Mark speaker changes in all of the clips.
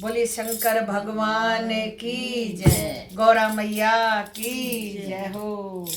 Speaker 1: बोले शंकर भगवान की जय, गौरा मैया की जय हो।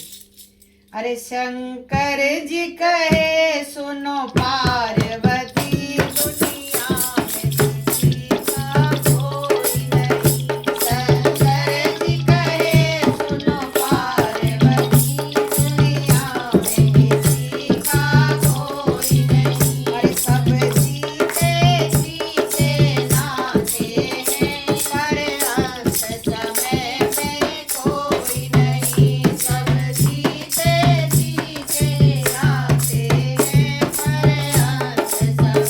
Speaker 1: अरे शंकर जी कहे सुनो पार्वती, दुनिया में किसी का कोई नहीं। शंकर जी कहे सुनो पार्वती, दुनिया में किसी का कोई नहीं। अरे सब जीते जीते नाते हैं, पर अंत समय में कोई नहीं। सब जीते जीते नाते हैं, पर अंत समय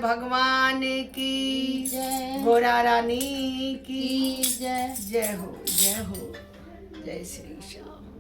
Speaker 1: भगवान की
Speaker 2: जय।
Speaker 1: गोरा रानी की
Speaker 2: जय।
Speaker 1: जय हो जय हो। जय श्री श्याम।